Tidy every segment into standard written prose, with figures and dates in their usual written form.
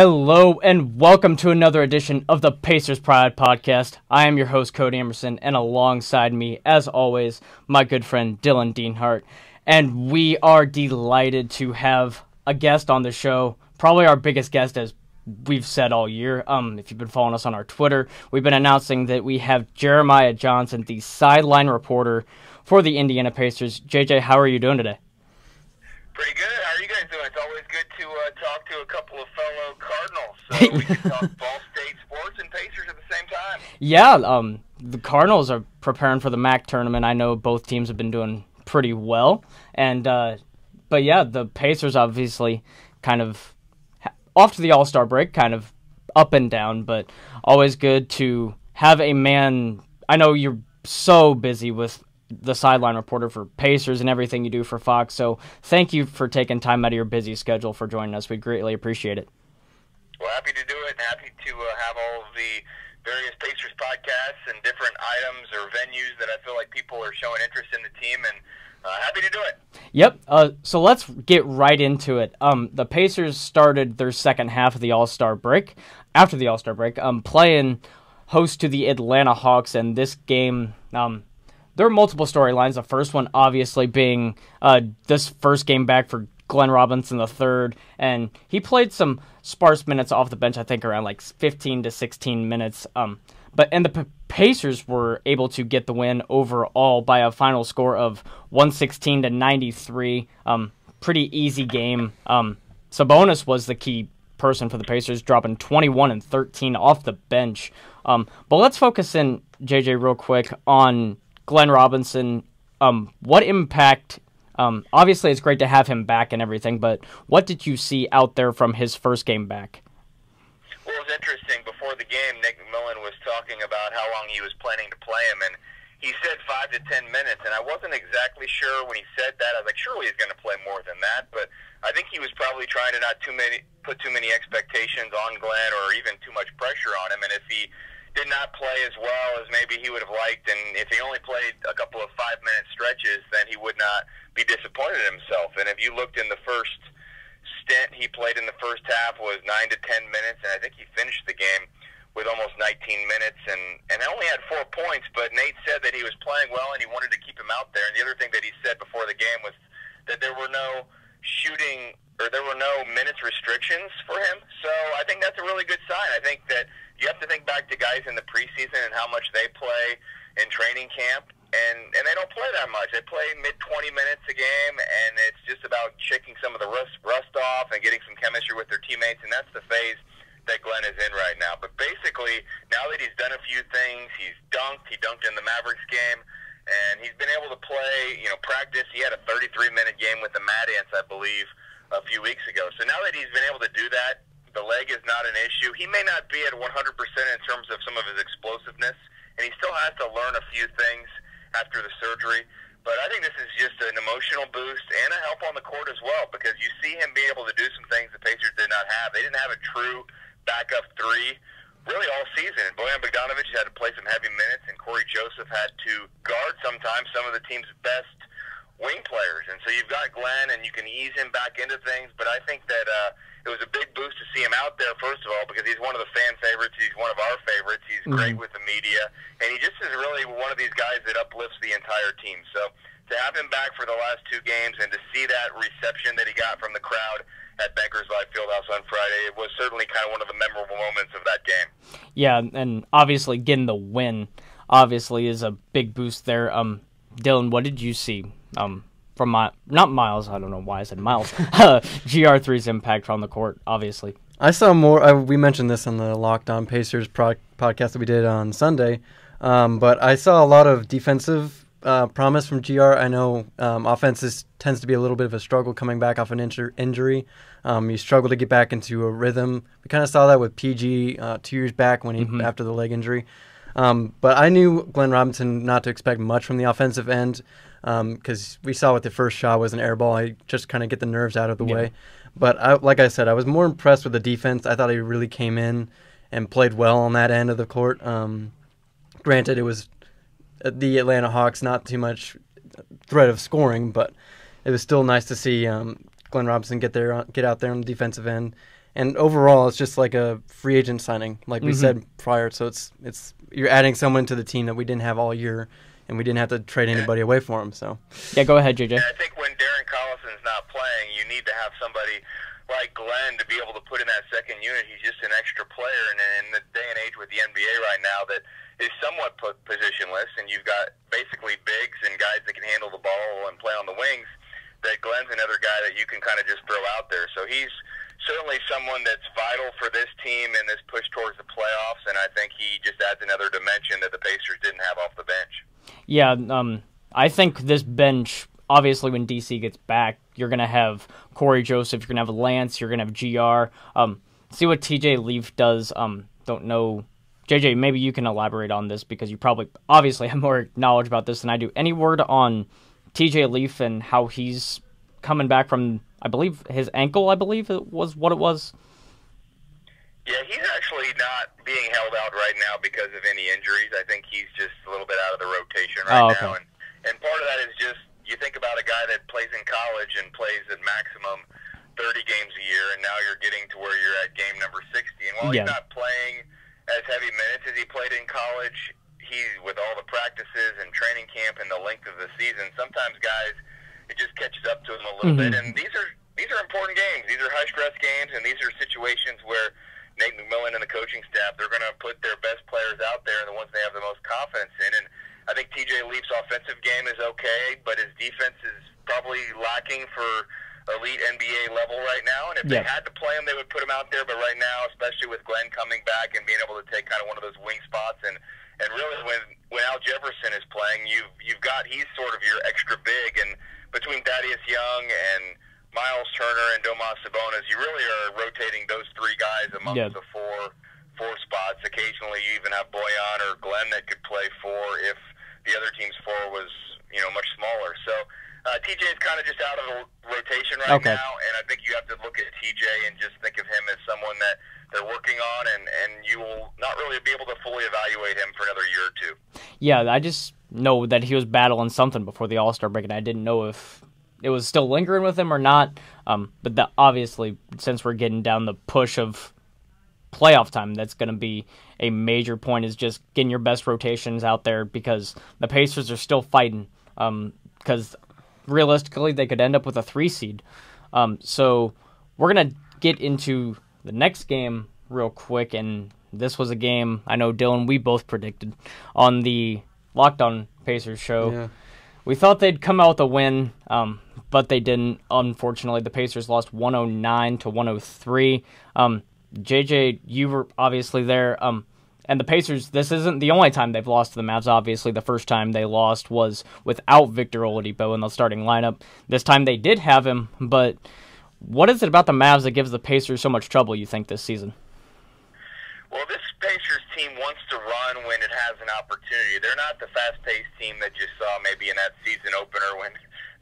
Hello and welcome to another edition of the Pacers Pride Podcast. I am your host, Cody Emerson, and alongside me, as always, my good friend Dylan Dienhart. And we are delighted to have a guest on the show, probably our biggest guest, as we've said all year. If you've been following us on our Twitter, we've been announcing that we have Jeremiah Johnson, the sideline reporter for the Indiana Pacers. JJ, how are you doing today? Pretty good. How are you guys doing? It's always good to talk to a couple of fellow Cardinals, so we can talk Ball State sports and Pacers at the same time. Yeah, the Cardinals are preparing for the MAC tournament. I know both teams have been doing pretty well, but yeah, the Pacers obviously kind of off to the All-Star break, kind of up and down, but always good to have a man. I know you're so busy with the sideline reporter for Pacers and everything you do for Fox, so thank you for taking time out of your busy schedule for joining us. We greatly appreciate it. Well, happy to do it, and happy to have all of the various Pacers podcasts and different items or venues that I feel like people are showing interest in the team, and happy to do it. Yep, so let's get right into it. The Pacers started their second half of the All-Star break, after the All-Star break, playing host to the Atlanta Hawks, and this game, there are multiple storylines. The first one, obviously, being this first game back for Glenn Robinson III, and he played some sparse minutes off the bench, I think around like 15 to 16 minutes. But the Pacers were able to get the win overall by a final score of 116 to 93. Pretty easy game. Sabonis was the key person for the Pacers, dropping 21 and 13 off the bench. But let's focus in, JJ, real quick on Glenn Robinson. What impact, obviously it's great to have him back and everything, but what did you see out there from his first game back? Well, it was interesting. Before the game, Nick McMillan was talking about how long he was planning to play him, and he said 5 to 10 minutes, and I wasn't exactly sure when he said that. I was like, surely he's going to play more than that, but I think he was probably trying to not put too many expectations on Glenn or even too much pressure on him, and if he did not play as well as maybe he would have liked, and if he only played a couple of 5-minute stretches, then he would not be disappointed in himself. And if you looked in the first stint he played in the first half was 9 to 10 minutes, and I think he finished the game with almost 19 minutes, and only had 4 points, but Nate said that he was playing well and he wanted to keep him out there. And the other thing that he said before the game was that there were no shooting or there were no minutes restrictions for him. So I think that's a really good sign. I think that you have to think back to guys in the preseason and how much they play in training camp, and they don't play that much. They play mid-20 minutes a game, and it's just about shaking some of the rust off and getting some chemistry with their teammates, and that's the phase that Glenn is in right now. But basically, now that he's done a few things, he dunked in the Mavericks game, and he's been able to play, practice. He had a 33-minute game with the Mad Ants, I believe, a few weeks ago. So now that he's been able to do that, the leg is not an issue. He may not be at 100% in terms of some of his explosiveness, and he still has to learn a few things after the surgery. But I think this is just an emotional boost and a help on the court as well, because you see him be able to do some things the Pacers did not have. They didn't have a true backup three really all season. Bojan Bogdanovic had to play some heavy minutes, and Corey Joseph had to guard sometimes some of the team's best wing players. And so you've got Glenn, and you can ease him back into things. But I think that it was a big boost to see him out there, first of all, because he's one of the fan favorites. He's one of our favorites. He's great with the media. And he just is really one of these guys that uplifts the entire team. So to have him back for the last 2 games and to see that reception that he got from the crowd at Bankers Life Fieldhouse on Friday, it was certainly kind of one of the memorable moments of that game. Yeah, and obviously getting the win obviously is a big boost there. Dylan, what did you see from not Miles, I don't know why I said Miles, GR3's impact on the court, obviously? I saw more, we mentioned this on the Locked On Pacers podcast that we did on Sunday, but I saw a lot of defensive promise from GR. I know offense tends to be a little bit of a struggle coming back off an injury. He struggled to get back into a rhythm. We kind of saw that with PG 2 years back when he after the leg injury. But I knew Glenn Robinson not to expect much from the offensive end because we saw what the first shot was, an air ball. I just kind of get the nerves out of the way. But like I said, I was more impressed with the defense. I thought he really came in and played well on that end of the court. Granted, it was the Atlanta Hawks, not too much threat of scoring, but it was still nice to see Glenn Robinson get out there on the defensive end And overall, it's just like a free agent signing, like we said prior. So it's you're adding someone to the team that we didn't have all year, and we didn't have to trade anybody away for him. So yeah, go ahead, JJ. And I think when Darren Collison's not playing, you need to have somebody like Glenn to be able to put in that second unit. He's just an extra player, and in the day and age with the NBA right now that is somewhat positionless, and you've got basically bigs and guys that can handle the ball and play on the wings, that Glenn's another guy that you can kind of just throw out there. So he's certainly someone that's vital for this team in this push towards the playoffs, and I think he just adds another dimension that the Pacers didn't have off the bench. Yeah, I think this bench, obviously when DC gets back, you're going to have Corey Joseph, you're going to have Lance, you're going to have GR. See what TJ Leaf does. Don't know. JJ, maybe you can elaborate on this because you probably obviously have more knowledge about this than I do. Any word on TJ Leaf and how he's coming back from, I believe, his ankle, I believe it was what it was? Yeah, he's actually not being held out right now because of any injuries. I think he's just a little bit out of the rotation right now. And part of that is just, you think about a guy that plays in college and plays at maximum 30 games a year, and now you're getting to where you're at game number 60. And while he's not playing as heavy minutes as he played in college, he's with all the practices and training camp and the length of the season, sometimes guys, it just catches up to him a little bit. And these are important games. These are high-stress games, and these are situations where Nate McMillan and the coaching staff, they're going to put their best players out there and the ones they have the most confidence in. And I think TJ Leaf's offensive game is okay, but his defense is probably lacking for elite NBA level right now. And if they had to play him, they would put him out there. But right now, especially with Glenn coming back and being able to take kind of one of those wing spots, and really when Al Jefferson is playing, you've got, he's sort of your extra big. And between Thaddeus Young and Miles Turner and Domas Sabonis, you really are rotating those three guys amongst the four spots. Occasionally, you even have Boyan or Glenn that could play four if the other team's four was, much smaller. So TJ is kind of just out of the rotation right now, and I think you have to look at TJ and just think of him as someone that they're working on, and you will not really be able to fully evaluate him for another year or two. Yeah, I just know that he was battling something before the All-Star break, and I didn't know if it was still lingering with him or not. But that, obviously, since we're getting down the push of playoff time, that's going to be a major point, is just getting your best rotations out there, because the Pacers are still fighting, because realistically they could end up with a 3 seed. So we're going to get into the next game real quick, and this was a game I know, Dylan, we both predicted on the Locked On Pacers show. Yeah. We thought they'd come out with a win, but they didn't. Unfortunately, the Pacers lost 109-103. JJ, you were obviously there. And the Pacers, this isn't the only time they've lost to the Mavs. Obviously, the first time they lost was without Victor Oladipo in the starting lineup. This time they did have him, but what is it about the Mavs that gives the Pacers so much trouble, you think, this season? Well, this Pacers team wants to run when it has an opportunity. They're not the fast-paced team that you saw maybe in that season opener when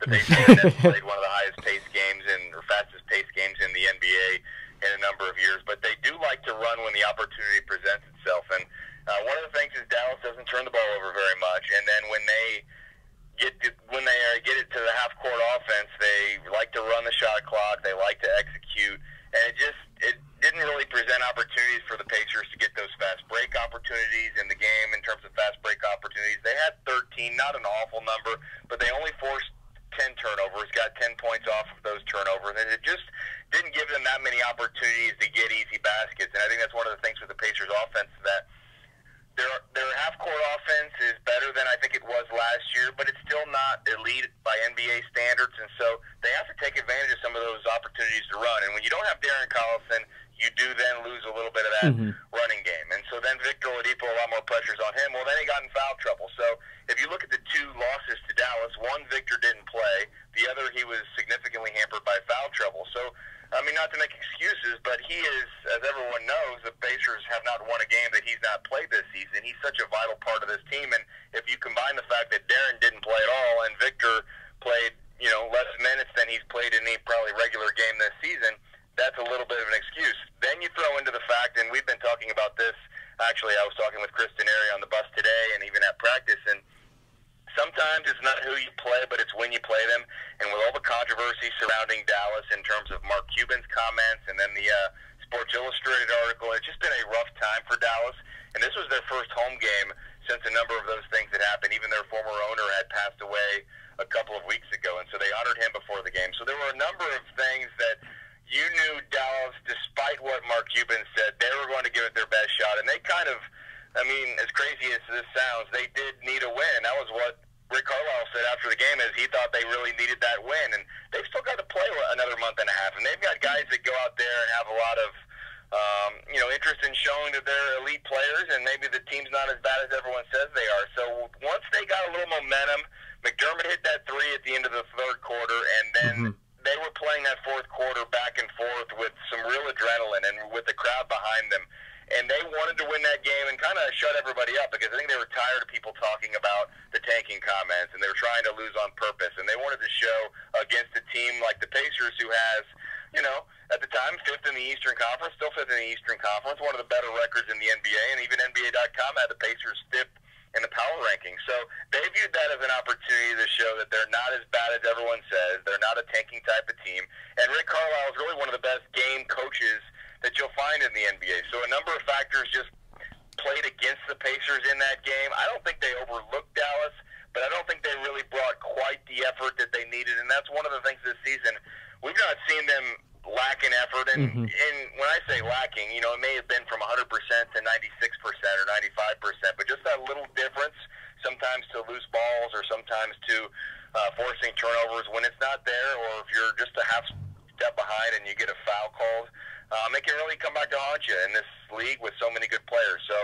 the Pacers played one of the highest-paced games or fastest-paced games in the NBA in a number of years. But they do like to run when the opportunity presents itself. And one of the things is Dallas doesn't turn the ball over very much. And then when they get it to the half-court offense, they like to run the shot clock. They like to execute. And it didn't really present opportunities for the Pacers to get those fast break opportunities in the game. In terms of fast break opportunities, they had 13, not an awful number, but they only forced 10 turnovers, got 10 points off of those turnovers, and it just didn't give them that many opportunities to get easy baskets. And I think that's one of the things with the Pacers offense, that their half-court offense is better than I think it was last year, but it's still not elite by NBA standards, and so they have to take advantage of some of those opportunities to run. And when you don't have Darren Collison, you do then lose a little bit of that running game. And so then Victor Oladipo, a lot more pressures on him. Well, then he got in foul trouble. So if you look at the two losses to Dallas, one, Victor didn't play. The other, he was significantly hampered by foul trouble. So, I mean, not to make excuses, but he is, as everyone knows, the Pacers have not won a game that he's not played this season. He's such a vital part of this team. And if you combine the fact that Darren didn't play at all and Victor played, less minutes than he's played in any probably regular game this season, that's a little bit of an excuse. Then you throw into the fact, and we've been talking about this, actually I was talking with Chris Denary on the bus today and even at practice, and sometimes it's not who you play, but it's when you play them. And with all the controversy surrounding Dallas in terms of Mark Cuban's comments and then the first home game since a number of those things had happened. Even their former owner had passed away a couple of weeks ago, and so they honored him before the game. So there were a number of things that you knew Dallas, despite what Mark Cuban said, they were going to give it their best shot. And they kind of, I mean, as crazy as this sounds, they did need a win. That was what Rick Carlisle said after the game, is he thought they really needed that win. And they've still got to play another month and a half. And they've got guys that go out there and have a lot of, interest in showing that they're elite players, and maybe the team's not as bad as everyone says they are. So once they got a little momentum, McDermott hit that three at the end of the third quarter, and then they were playing that fourth quarter back and forth with some real adrenaline and with the crowd behind them. And they wanted to win that game and kind of shut everybody up, because I think they were tired of people talking about the tanking comments, and they were trying to lose on purpose. And they wanted to show against a team like the Pacers, who has, at the time, fifth in the Eastern Conference, still fifth in the Eastern Conference, one of the better records in the NBA, and even NBA.com had the Pacers fifth in the power ranking. So they viewed that as an opportunity to show that they're not as bad as everyone says. They're not a tanking type of team. And Rick Carlisle is really one of the best game coaches that you'll find in the NBA. So a number of factors just played against the Pacers in that game. I don't think they overlooked Dallas, but I don't think they really brought quite the effort that they needed. And that's one of the things this season. We've not seen them lack in effort. And when I say lacking, it may have been from 100% to 96% or 95%, but just that little difference, sometimes to loose balls or sometimes to forcing turnovers when it's not there, or if you're just a half step behind and you get a foul called, it can really come back to haunt you in this league with so many good players. So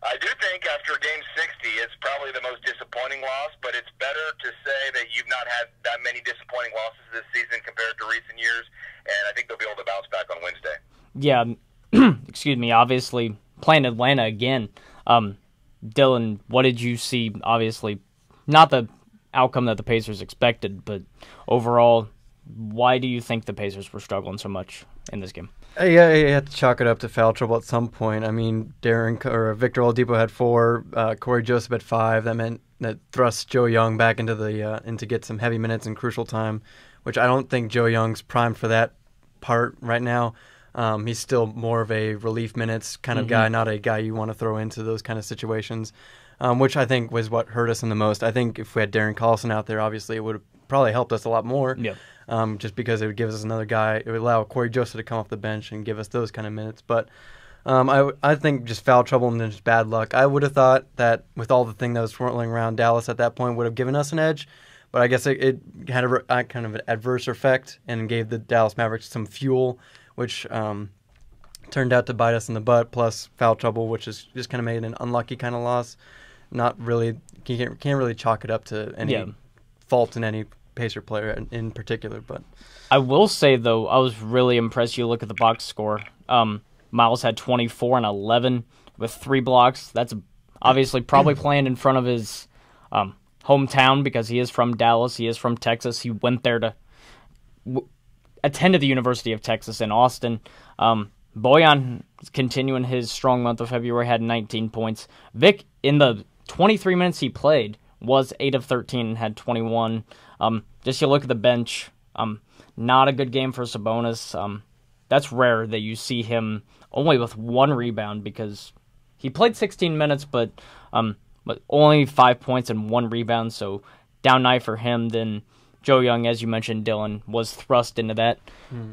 I do think after Game 60, it's probably the most disappointing loss, but it's better to say that you've not had that many disappointing losses this season compared to recent years, and I think they'll be able to bounce back on Wednesday. Yeah, excuse me, obviously playing Atlanta again. Dylan, what did you see? Obviously, not the outcome that the Pacers expected, but overall, why do you think the Pacers were struggling so much in this game? Yeah, you have to chalk it up to foul trouble at some point. I mean, Victor Oladipo had 4, Corey Joseph had 5. That meant that thrust Joe Young back into the into get some heavy minutes in crucial time, which I don't think Joe Young's primed for that part right now. He's still more of a relief minutes kind of guy, not a guy you want to throw into those kind of situations, which I think was what hurt us in the most. I think if we had Darren Collison out there, obviously it would have probably helped us a lot more. Yeah. Just because it would give us another guy. It would allow Corey Joseph to come off the bench and give us those kind of minutes. But I think just foul trouble and then just bad luck. I would have thought that with all the thing that was swirling around Dallas at that point would have given us an edge. But I guess it had a kind of an adverse effect and gave the Dallas Mavericks some fuel, which turned out to bite us in the butt, plus foul trouble, which is just kind of made an unlucky kind of loss. Not really, you can't really chalk it up to any fault in any Pacer player in particular. But I will say, though, I was really impressed. You look at the box score. Miles had 24 and 11 with 3 blocks. That's obviously probably playing in front of his hometown, because he is from Dallas. He is from Texas. He went there to attended the University of Texas in Austin. Bojan, continuing his strong month of February, had 19 points. Vic, in the 23 minutes he played, was 8 of 13 and had 21. Just you look at the bench, not a good game for Sabonis. That's rare that you see him only with 1 rebound, because he played 16 minutes, but only 5 points and 1 rebound, so down night for him. Then Joe Young, as you mentioned, Dylan, was thrust into that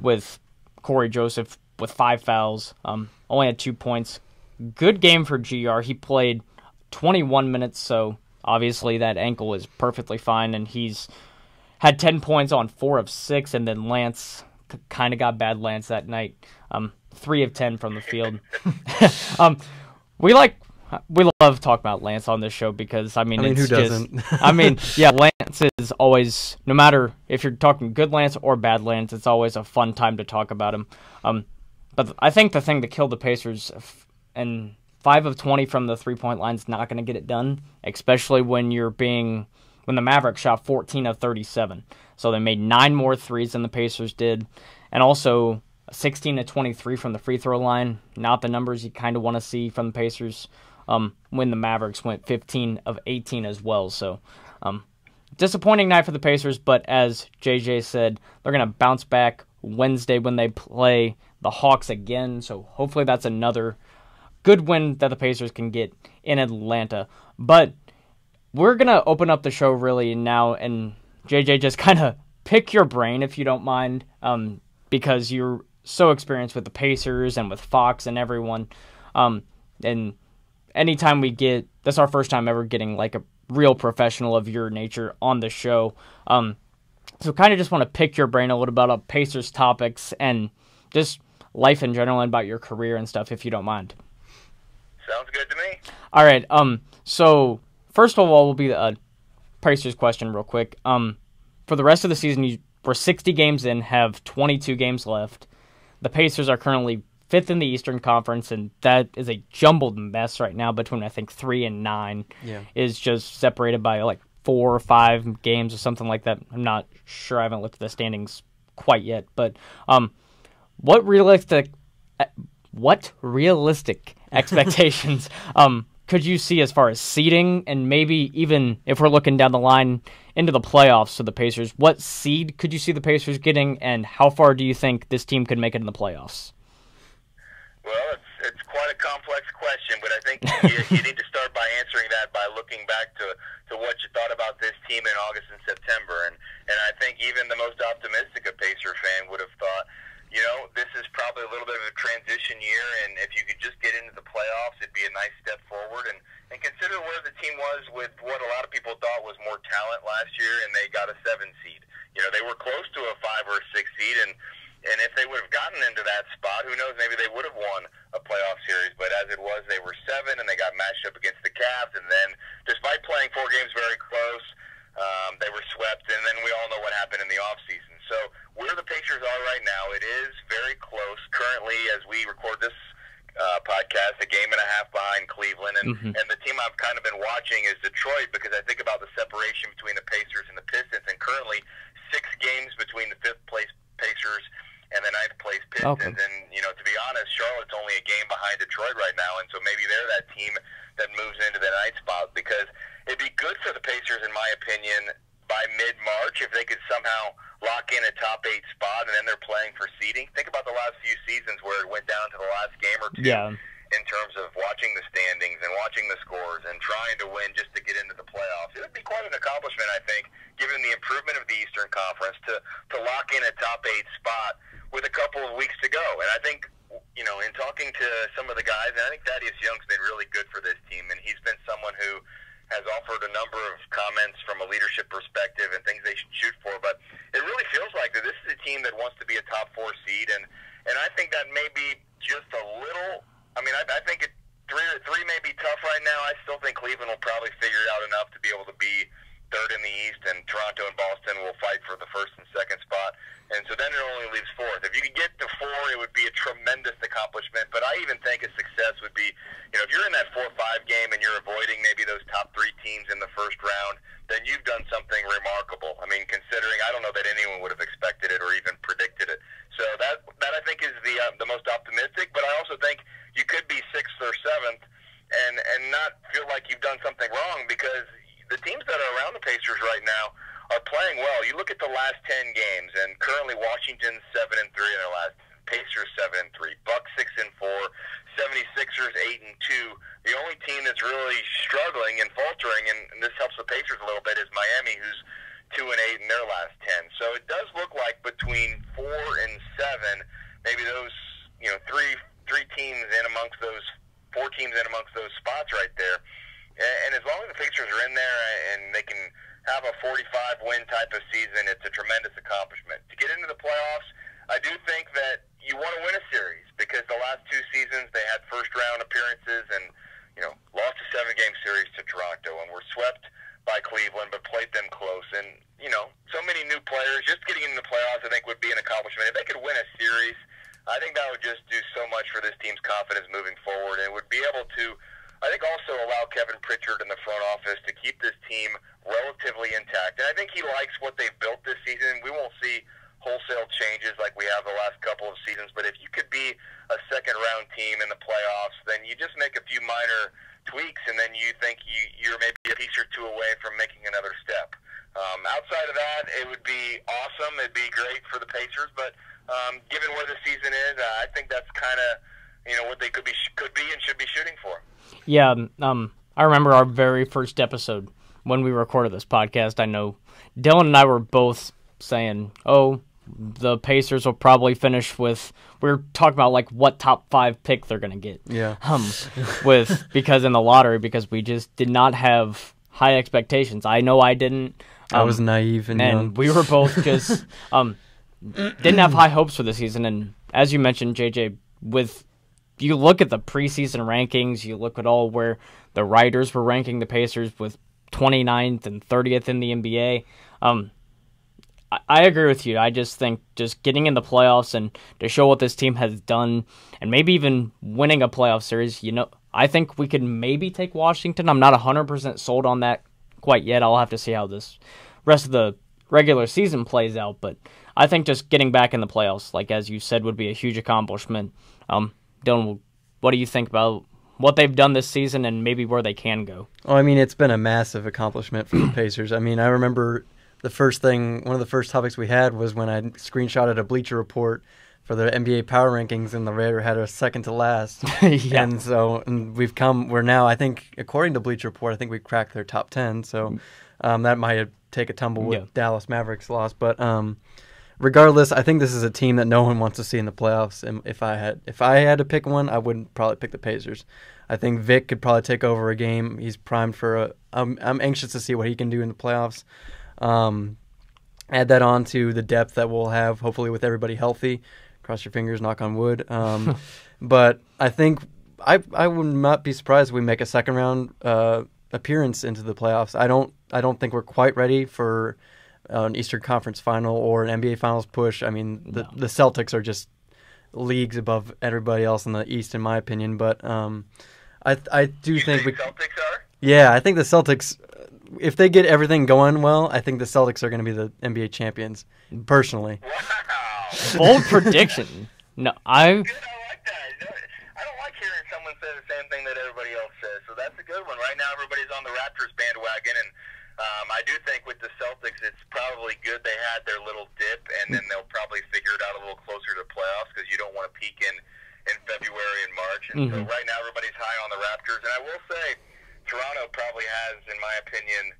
with Corey Joseph with 5 fouls, only had 2 points. Good game for GR. He played 21 minutes, so obviously that ankle is perfectly fine, and he's had 10 points on 4 of 6, and then Lance kind of got bad Lance that night, 3 of 10 from the field. We love talking about Lance on this show because, I mean it's who doesn't? Lance is always, no matter if you're talking good Lance or bad Lance, it's always a fun time to talk about him. But I think the thing that killed the Pacers, and 5 of 20 from the three-point line is not going to get it done, especially when the Mavericks shot 14 of 37. So they made 9 more threes than the Pacers did, and also 16 of 23 from the free throw line. Not the numbers you kind of want to see from the Pacers when the Mavericks went 15 of 18 as well. So disappointing night for the Pacers, but as JJ said, they're going to bounce back Wednesday when they play the Hawks again. So hopefully that's another good win that the Pacers can get in Atlanta. But we're going to open up the show really now, and JJ, just kind of pick your brain if you don't mind, because you're so experienced with the Pacers and with Fox and everyone. And anytime we get, that's our first time ever getting like a real professional of your nature on the show. So kind of just want to pick your brain a little bit about Pacers topics and just life in general and about your career and stuff, if you don't mind. Sounds good to me. All right. So first of all, will be a Pacers question real quick. For the rest of the season, we're 60 games in, have 22 games left. The Pacers are currently 5th in the Eastern Conference, and that is a jumbled mess right now between, I think, 3 and 9. Yeah. Is just separated by like 4 or 5 games or something like that. I'm not sure. I haven't looked at the standings quite yet. But what realistic expectations could you see as far as seeding, and maybe even if we're looking down the line into the playoffs for the Pacers, what seed could you see the Pacers getting, and how far do you think this team could make it in the playoffs? Well, it's quite a complex question, but I think you need to start by answering that by looking back to what you thought about this team in August and September. And I think even the most optimistic of Pacer fan would have thought, this is probably a little bit of a transition year, and if you could just get into the playoffs, it'd be a nice step forward. And consider where the team was with what a lot of people thought was more talent last year, and they got a 7 seed. They were close to a 5 or a 6 seed, and if they would have gotten into that spot, who knows, maybe they would have won a playoff series. But as it was, they were 7, and they got matched up against the Cavs. And then, despite playing 4 games very close, they were swept. And then we all know what happened in the offseason. So where the Pacers are right now, it is very close. Currently, as we record this podcast, a game and a half behind Cleveland. And the team I've kind of been watching is Detroit, because I think about the separation between the Pacers and the Pistons. And currently, 6 games between the 5th place Pacers and the 9th place Pistons. Okay. And, to be honest, Charlotte's only a game behind Detroit right now, and so maybe they're that team that moves into the 9th spot, because it'd be good for the Pacers, in my opinion, by mid-March if they could somehow lock in a top 8 spot, and then they're playing for seeding. Think about the last few seasons where it went down to the last game or 2 in terms of watching the standings and watching the scores and trying to win just to get into the playoffs. It would be quite an accomplishment, I think, given the improvement of the Eastern Conference, to lock in a top 8 spot with a couple of weeks to go. And I think, in talking to some of the guys, and I think Thaddeus Young's been really good for this team, and he's been someone who has offered a number of comments from a leadership perspective and things they should shoot for. But it really feels like that this is a team that wants to be a top 4 seed, and I think that may be just a little. I think 3 may be tough right now. I still think Cleveland will probably figure it out enough to be able to be 3rd in the East, and Toronto and Boston will fight for the 1st and 2nd spot. And so then it only leaves 4th. If you could get to 4, it would be a tremendous accomplishment. But I even think a success would be, if you're in that 4-5 game and you're avoiding maybe those top 3 teams in the first round, then you've done something remarkable. Considering I don't know that anyone would have expected it or even predicted it. So that I think is the most optimistic. But I also think you could be 6th or 7th and not feel like you've done something wrong, because the teams that are around the Pacers right now are playing well. You look at the last 10 games, and currently Washington's 7-3 in their last. Pacers 7-3, Bucks 6-4, 76ers 8-2. The only team that's really struggling and faltering, and this helps the Pacers a little bit, is Miami, who's 2-8 in their last 10. So it does look like between 4 and 7, maybe those three teams in amongst those 4 teams in amongst those spots right there. And as long as the Pacers are in there and they can have a 45-win type of season, it's a tremendous accomplishment. To get into the playoffs, I do think that you want to win a series, because the last 2 seasons they had first-round appearances and lost a 7-game series to Toronto, and were swept by Cleveland but played them close. And, so many new players, just getting into the playoffs I think would be an accomplishment. If they could win a series, I think that would just do so much for this team's confidence moving forward, and would be able to, I think, also allow Kevin Pritchard in the front office to keep this team relatively intact. And I think he likes what they've built this season. We won't see wholesale changes like we have the last couple of seasons, but if you could be a second-round team in the playoffs, then you just make a few minor tweaks, and then you think you're maybe a piece or 2 away from making another step. Outside of that, it would be awesome. It'd be great for the Pacers, but given where the season is, I think that's kind of what they could be and should be shooting for. Yeah, I remember our very first episode when we recorded this podcast. I know Dylan and I were both saying, "Oh, the Pacers will probably finish with." We're talking about like what top 5 pick they're gonna get. Yeah. Because in the lottery, because we just did not have high expectations. I know I didn't. I was naive and young. We were both just didn't have high hopes for the season. And as you mentioned, JJ, you look at the preseason rankings, you look at all where the writers were ranking the Pacers with 29th and 30th in the NBA. I agree with you. I just think just getting in the playoffs and to show what this team has done and maybe even winning a playoff series, I think we could maybe take Washington. I'm not 100% sold on that quite yet. I'll have to see how this rest of the regular season plays out, but I think just getting back in the playoffs, like as you said, would be a huge accomplishment. Dylan, what do you think about what they've done this season and maybe where they can go? Oh, I mean, it's been a massive accomplishment for the Pacers. I mean, I remember one of the first topics we had was when I screenshotted a Bleacher Report for the NBA Power Rankings, and the Raiders had a second to last. Yeah. And we're now, I think, according to Bleacher Report, I think we cracked their top 10. So that might take a tumble with Dallas Mavericks loss. But regardless, I think this is a team that no one wants to see in the playoffs. And if I had to pick one, I would probably pick the Pacers. I think Vic could probably take over a game. He's primed for I'm anxious to see what he can do in the playoffs. Add that on to the depth that we'll have, hopefully with everybody healthy. Cross your fingers, knock on wood. But I think I would not be surprised if we make a second round appearance into the playoffs. I don't think we're quite ready for an Eastern Conference final or an NBA Finals push. I mean, the Celtics are just leagues above everybody else in the East, in my opinion. But I do think Celtics are? Yeah, I think the Celtics, if they get everything going well, I think the Celtics are going to be the NBA champions, personally. Wow. Bold prediction. No, Good, I like that. I don't like hearing someone say the same thing that everybody else says, so that's a good one. Right now, everybody's on the Raptors bandwagon, and I do think with the Celtics, it's probably good they had their little dip, and then they'll probably figure it out a little closer to playoffs because you don't want to peak in February and March. And so right now, everybody's high on the Raptors. And I will say, Toronto probably has, in my opinion,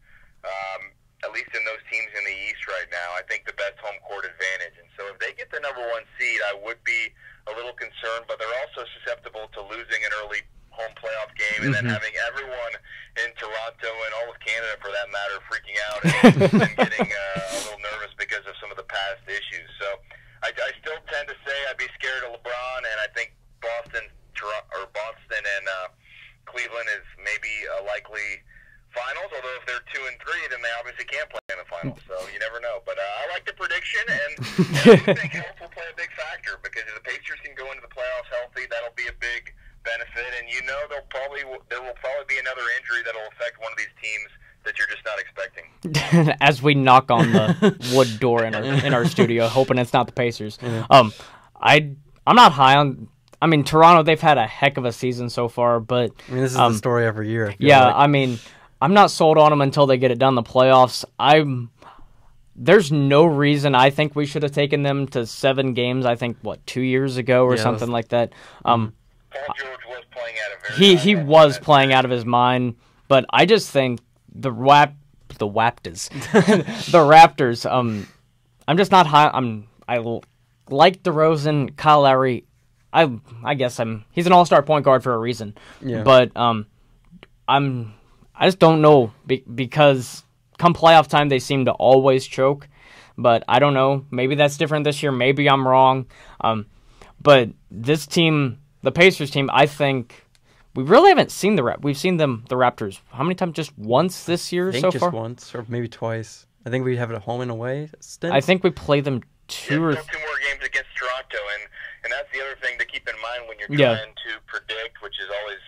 at least in those teams in the East right now, I think the best home court advantage. And so if they get the number 1 seed, I would be a little concerned, but they're also susceptible to losing an early home playoff game and then having everyone in Toronto and all of Canada, for that matter, freaking out and getting a little nervous because of some of the past issues. So I still tend to say I'd be scared of LeBron, and I think Boston and Cleveland is maybe a likely finals, although if they're 2 and 3, then they obviously can't play in the finals, so you never know. But I like the prediction, and I do think health will play a big factor, because if the Pacers can go into the playoffs healthy, that'll be a big benefit, and there will probably be another injury that'll affect one of these teams that you're just not expecting. As we knock on the wood door in our studio, hoping it's not the Pacers. Yeah. I'm not high on. I mean, Toronto, they've had a heck of a season so far, but I mean, this is the story every year. I mean, I'm not sold on them until they get it done in the playoffs. There's no reason I think we should have taken them to 7 games. I think 2 years ago or something like that. Paul George was playing out of he was playing out of his mind, but I just think the Raptors. the Raptors. I'm just not high. I like DeRozan, Kyle Lowry. I guess he's an all-star point guard for a reason. Yeah. But I just don't know because come playoff time they seem to always choke. But I don't know. Maybe that's different this year. Maybe I'm wrong. But this team, the Pacers team, I think we really haven't seen we've seen the Raptors how many times? Just once this year so far? Just once or maybe twice. I think we have a home and away stint. I think we play them 2 or 2 more games against Toronto, and that's the other thing to keep in mind when you're trying to predict, which is always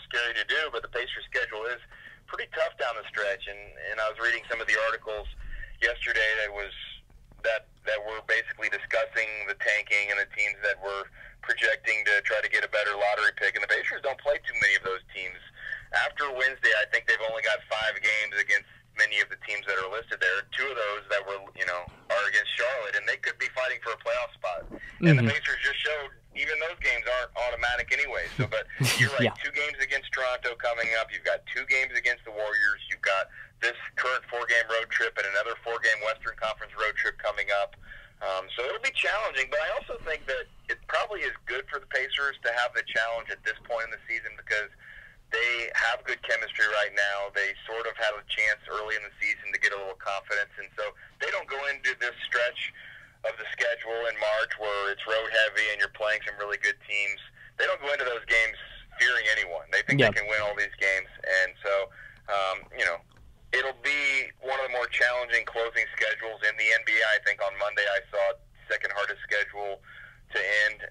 scary to do. But the Pacers' schedule is pretty tough down the stretch, and I was reading some of the articles yesterday that were basically discussing the tanking and the teams that were projecting to try to get a better lottery pick, and the Pacers don't play too many of those teams. After Wednesday, I think they've only got 5 games against many of the teams that are listed there. 2 of those that were are against Charlotte, and they could be fighting for a playoff spot. And the Pacers just showed even those games aren't automatic back anyway. So, but you're right. Yeah. 2 games against Toronto coming up. You've got 2 games against the Warriors. You've got this current 4-game road trip and another 4-game Western Conference road trip coming up. So it'll be challenging, but I also think that it probably is good for the Pacers to have the challenge at this point in the season because they have good chemistry right now. They sort of have a chance early in the season to get a little confidence, and so they don't go into this stretch of the schedule in March where it's road heavy and you're playing some really good teams. They don't go into those games fearing anyone. They think they can win all these games, and so, it'll be one of the more challenging closing schedules in the NBA. I think on Monday I saw second hardest schedule to end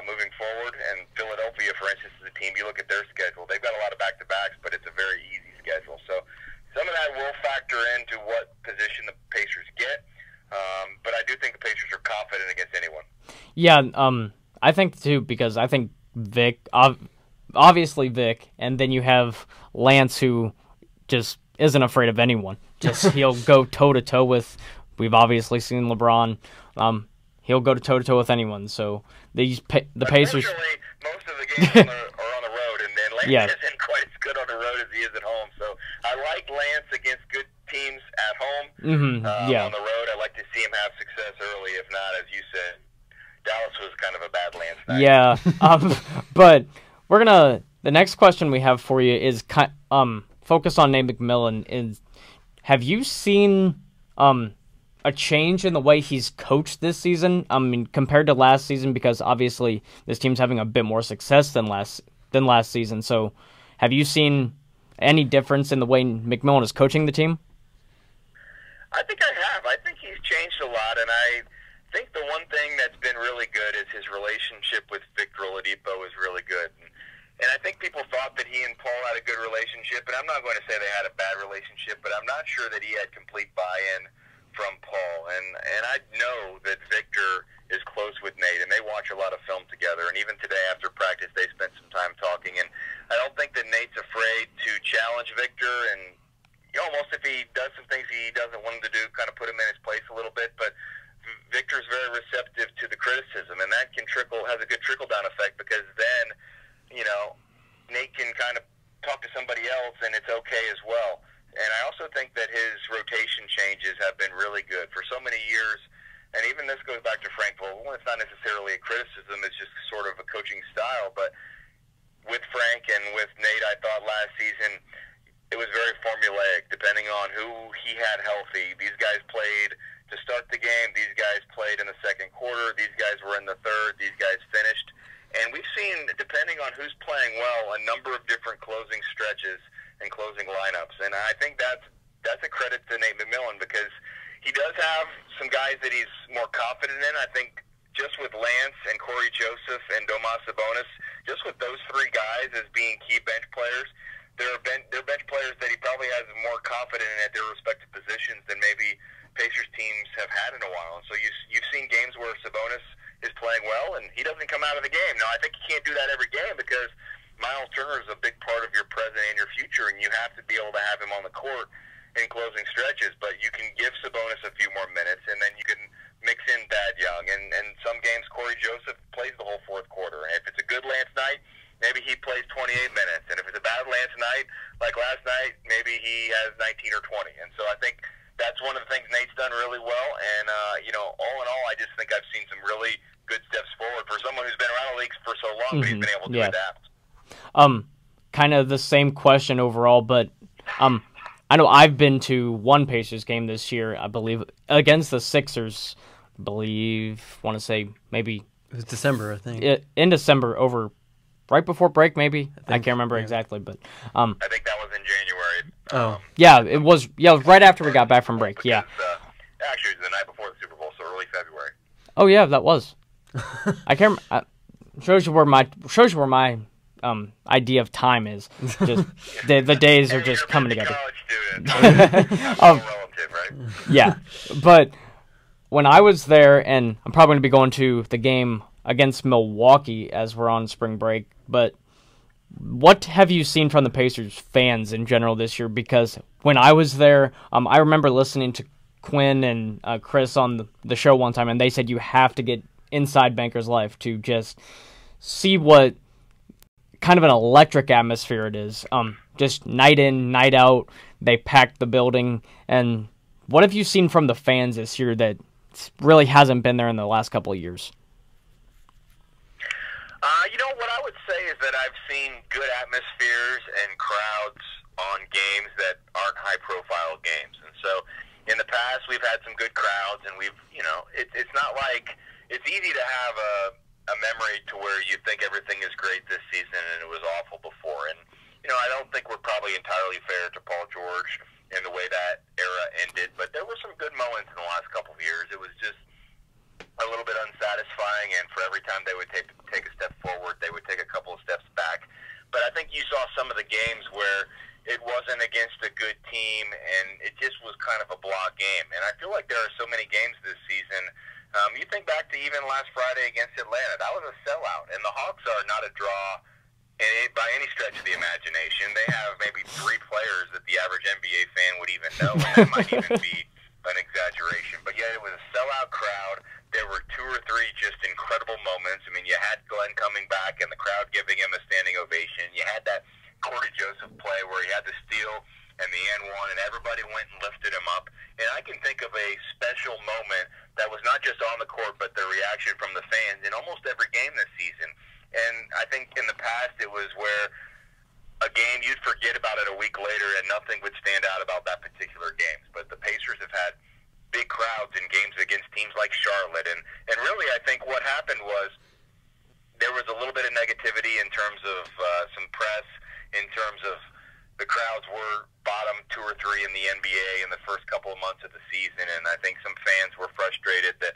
moving forward. And Philadelphia, for instance, is a team, you look at their schedule, they've got a lot of back-to-backs, but it's a very easy schedule. So some of that will factor into what position the Pacers get. But I do think the Pacers are confident against anyone. Yeah, I think too, because I think Vic, obviously Vic, and then you have Lance, who just isn't afraid of anyone. Just he'll go toe-to-toe with, we've obviously seen LeBron. He'll go toe-to-toe with anyone. So the Pacers... most of the games are on the road, and then Lance isn't quite as good on the road as he is at home. So I like Lance against good teams at home. On the road, I like to see him have success early. If not, as you said, Dallas was kind of a bad Lance night. Yeah, but we're going to... The next question we have for you is... focus on Nate McMillan. Have you seen a change in the way he's coached this season? I mean, compared to last season, because obviously this team's having a bit more success than last season. So, have you seen any difference in the way McMillan is coaching the team? I think I have. I think he's changed a lot, and I think the one thing that's been really good is his relationship with Victor Oladipo is really good. And I think people thought that he and Paul had a good relationship, and I'm not going to say they had a bad relationship, but I'm not sure that he had complete buy-in from Paul. And I know that Victor is close with Nate, and they watch a lot of film together. And even today after practice, they spent some time talking. And I don't think that Nate's afraid to challenge Victor, and almost if he does some things he doesn't want him to do, kind of put him in his place a little bit. But Victor's very receptive to the criticism, and that has a good trickle-down effect because then Nate can kind of talk to somebody else, and it's okay as well. And I also think that his rotation changes have been really good for so many years. And even this goes back to Frank Vogel. It's not necessarily a criticism; it's just sort of a coaching style. But with Frank and with Nate, I thought last season it was very formulaic, depending on who he had healthy. These guys played to start the game. These guys played in the second quarter. These guys were in the third. These guys finished. And we've seen, depending on who's playing well, a number of different closing stretches and closing lineups. And I think that's a credit to Nate McMillan because he does have some guys that he's more confident in. I think just with Lance and Corey Joseph and Domas Sabonis, just with those 3 guys as being key bench players, they're bench players that he probably has more confident in at their respective positions than maybe Pacers teams have had in a while. And so you've seen games where Sabonis is playing well, and he doesn't come out of the game. Now, I think you can't do that every game because Miles Turner is a big part of your present and your future, and you have to be able to have him on the court in closing stretches. But you can give Sabonis a few more minutes, and then you can mix in Thad Young. And some games, Corey Joseph plays the whole fourth quarter. And if it's a good Lance night, maybe he plays 28 minutes. And if it's a bad Lance night, like last night, maybe he has 19 or 20. And so I think that's one of the things Nate's done really well. And, all in all, I just think I've seen some really good steps forward for someone who's been around the league for so long, but he's been able to adapt. Kind of the same question overall, but I know I've been to one Pacers game this year, I believe, against the Sixers. Want to say maybe it was December, I think. In December, right before break, maybe. I can't remember exactly, but I think that was in January. It was right after we got back from break. Because, actually, it was the night before the Super Bowl, so early February. Oh yeah, that was. I can't. Shows you where my idea of time is. Just the days are just coming together. Relative, right? Yeah, but when I was there, and I'm probably going to be going to the game against Milwaukee as we're on spring break. But what have you seen from the Pacers fans in general this year? Because when I was there, I remember listening to Quinn and Chris on the show one time, and they said you have to get inside Banker's Life to just see what kind of an electric atmosphere it is. Just night in, night out, they packed the building. And what have you seen from the fans this year that really hasn't been there in the last couple of years? What I would say is that I've seen good atmospheres and crowds on games that aren't high-profile games. And so in the past, we've had some good crowds, and it's not like it's easy to have a memory to where you think everything is great this season and it was awful before. And, I don't think we're probably entirely fair to Paul George in the way that era ended, but there were some good moments in the last couple of years. It was just a little bit unsatisfying, and for every time they would take a step forward, they would take a couple of steps back. But I think you saw some of the games where it wasn't against a good team, and it just was kind of a blah game. And I feel like there are so many games this season. You think back to even last Friday against Atlanta. That was a sellout, and the Hawks are not a draw by any stretch of the imagination. They have maybe 3 players that the average NBA fan would even know, and that might even be an exaggeration. But yet it was a sellout crowd. There were 2 or 3 just incredible moments. I mean, you had Glenn coming back and the crowd giving him a standing ovation. You had that Corey Joseph play where he had the steal and the and one, and everybody went and lifted him up. And I can think of a special moment that was not just on the court, but the reaction from the fans in almost every game this season. And I think in the past it was where a game you'd forget about it a week later and nothing would stand out about that particular game. But the Pacers have had big crowds in games against teams like Charlotte. And really I think what happened was there was a little bit of negativity in terms of some press, in terms of the crowds were bottom 2 or 3 in the NBA in the first couple of months of the season, and I think some fans were frustrated that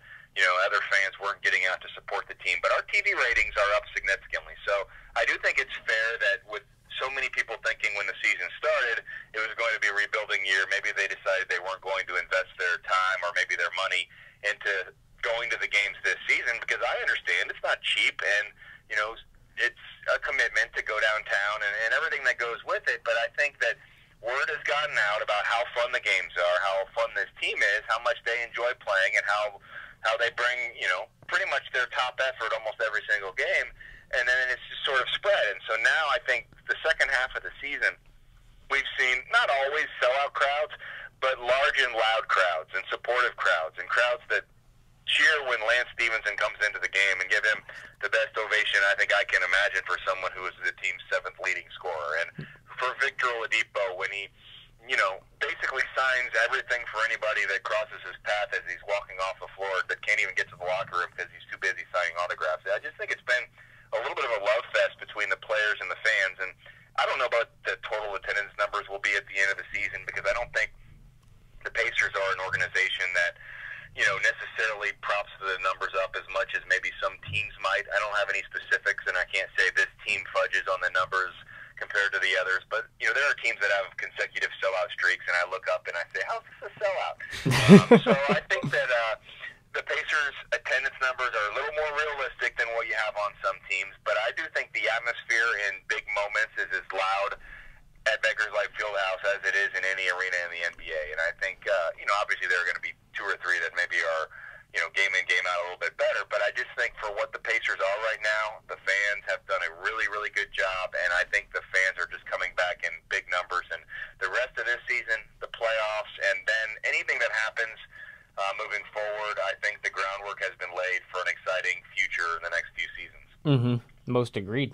other fans weren't getting out to support the team. But our TV ratings are up significantly, so I do think it's fair that with so many people thinking when the season started it was going to be a rebuilding year, maybe they decided they weren't going to invest their time or maybe their money into going to the games this season, because I understand it's not cheap, and it's a commitment to go downtown and everything that goes with it. But I think that word has gotten out about how fun the games are, how fun this team is, how much they enjoy playing, and how they bring pretty much their top effort almost every single game. And then it's just sort of spread. And so now I think the second half of the season, we've seen not always sellout crowds, but large and loud crowds and supportive crowds and crowds that cheer when Lance Stevenson comes into the game and give him the best ovation I think I can imagine for someone who is the team's 7th leading scorer. And for Victor Oladipo, when he basically signs everything for anybody that crosses his path as he's walking off the floor that can't even get to the locker room because he's too busy signing autographs. I just think it's been a little bit of a love fest between the players and the fans, and I don't know about the total attendance numbers will be at the end of the season, because I don't think the Pacers are an organization that necessarily props the numbers up as much as maybe some teams might. I don't have any specifics, and I can't say this team fudges on the numbers compared to the others, but there are teams that have consecutive sellout streaks, and I look up and I say, how's this a sellout? So I think that the Pacers' attendance numbers are a little more realistic than what you have on some teams, but I do think the atmosphere in big moments is as loud at Bankers Life Fieldhouse as it is in any arena in the NBA. And I think, obviously there are going to be 2 or 3 that maybe are, game in, game out a little bit better. But I just think for what the Pacers are right now, the fans have done a really, really good job. And I think the fans are just coming back in big numbers. And the rest of this season, the playoffs, and then anything that happens moving forward, I think the groundwork has been laid for an exciting future in the next few seasons. Mm-hmm. Most agreed.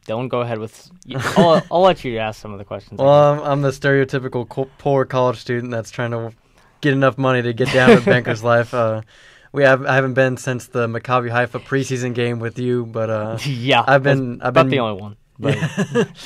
Dylan, go ahead with. I'll let you ask some of the questions. Well, I'm the stereotypical poor college student that's trying to get enough money to get down to Bankers Life. I haven't been since the Maccabi Haifa preseason game with you, but yeah, I've been the only one. But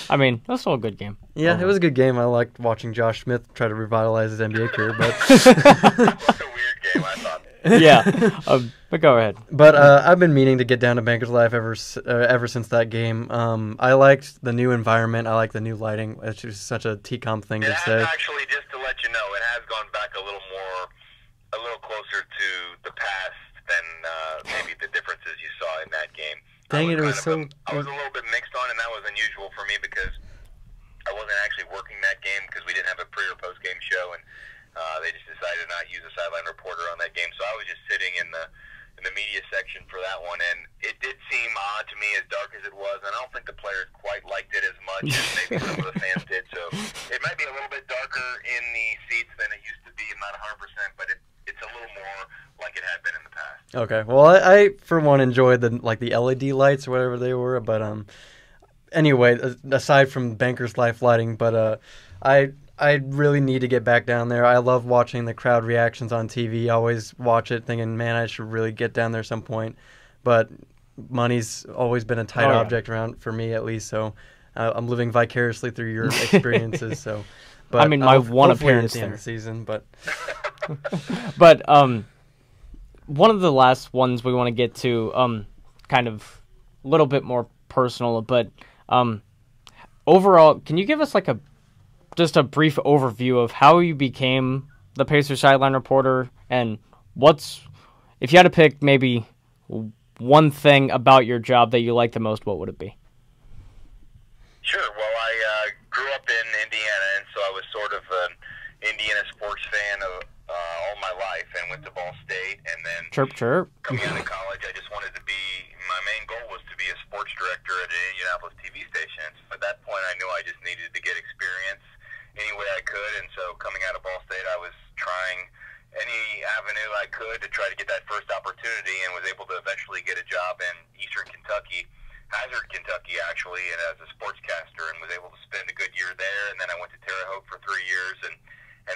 I mean, that's still a good game. Yeah, it was a good game. I liked watching Josh Smith try to revitalize his NBA career, but It's a weird game, I thought. Yeah, but go ahead. But I've been meaning to get down to Bankers Life ever since that game. I liked the new environment. I like the new lighting. It's just such a TCOM thing to say. Actually, just to let you know, it has gone back a little closer to the past than maybe the differences you saw in that game. Dang it, it was so... I was a little bit mixed on, and that was unusual for me because I wasn't actually working that game because we didn't have a pre- or post-game show, and they just decided to not use a sideline reporter on that game. So I was just sitting in the media section for that one, and it did seem odd to me, as dark as it was. And I don't think the players quite much as maybe some of the fans did. So it might be a little bit darker in the seats than it used to be. I'm not 100%, but it's a little more like it had been in the past. Okay. Well, I for one enjoyed the LED lights or whatever they were, but anyway, aside from Banker's Life lighting, but I really need to get back down there. I love watching the crowd reactions on TV. I always watch it thinking, man, I should really get down there some point. But money's always been a tight object around for me, at least. So I'm living vicariously through your experiences. So, but I mean, my one appearance at the end there. of the season, but But one of the last ones we want to get to, kind of a little bit more personal, but overall, can you give us just a brief overview of how you became the Pacers sideline reporter, and if you had to pick maybe one thing about your job that you like the most, what would it be? Sure. Well, I grew up in Indiana, and so I was sort of an Indiana sports fan all my life, and went to Ball State, and then Chirp. coming out of college, I just wanted to be. My main goal was to be a sports director at an Indianapolis TV station. So at that point, I knew I just needed to get experience any way I could, and so coming out of Ball State, I was trying any avenue I could to try to get that first opportunity, and was able to eventually get a job in Eastern Kentucky, Hazard, Kentucky, actually, and as a sportscaster, and was able to spend a good year there. And then I went to Terre Haute for 3 years, and